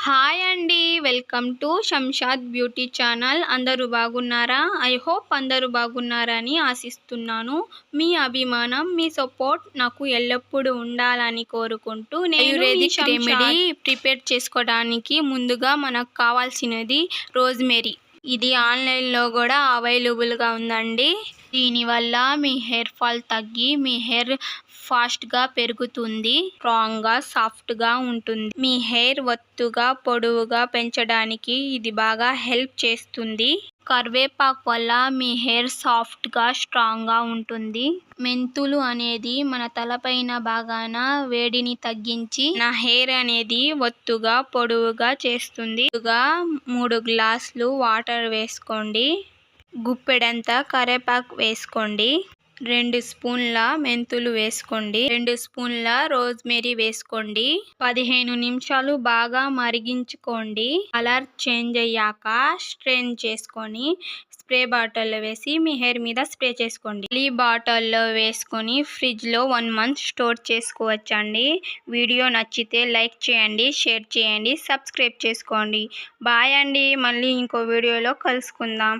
Hi అండి. Welcome to Shamshad beauty channel. అందరూ బాగున్నారా? ఐ హోప్ అందరూ బాగున్నారని ఆశిస్తున్నాను. మీ అభిమానం, మీ సపోర్ట్ నాకు ఎల్లప్పుడూ ఉండాలని కోరుకుంటూ నేను ఆయుర్వేదిక్ రెమెడీ ప్రిపేర్ చేసుకోవడానికి ముందుగా మనకు కావాల్సినది రోజ్మెరీ. ఇది ఆన్లైన్లో కూడా అవైలబుల్గా ఉందండి. దీనివల్ల మీ హెయిర్ ఫాల్ తగ్గి మీ హెయిర్ ఫాస్ట్గా పెరుగుతుంది, స్ట్రాంగ్గా సాఫ్ట్గా ఉంటుంది. మీ హెయిర్ ఒత్తుగా పొడవుగా పెంచడానికి ఇది బాగా హెల్ప్ చేస్తుంది. కరివేపాకు వల్ల మీ హెయిర్ సాఫ్ట్గా స్ట్రాంగ్గా ఉంటుంది. మెంతులు అనేది మన తలపైన భాగాన వేడిని తగ్గించి నా హెయిర్ అనేది ఒత్తుగా పొడవుగా చేస్తుంది. 3 గ్లాసులు వాటర్ వేసుకోండి. గుప్పెడంత కరివేపాకు వేసుకోండి. 2 స్పూన్ల మెంతులు వేసుకోండి. 2 స్పూన్ల రోజ్మెరీ వేసుకోండి. 15 నిమిషాలు బాగా మరిగించుకోండి. కలర్ చేంజ్ అయ్యాక స్ట్రెయిన్ చేసుకొని స్ప్రే బాటిల్లో వేసి మీ హెయిర్ మీద స్ప్రే చేసుకోండి. ఈ బాటిల్లో వేసుకొని ఫ్రిడ్జ్లో 1 మంత్ స్టోర్ చేసుకోవచ్చండి. వీడియో నచ్చితే లైక్ చేయండి, షేర్ చేయండి, సబ్స్క్రైబ్ చేసుకోండి. బాయ్ అండి. మళ్ళీ ఇంకో వీడియోలో కలుసుకుందాం.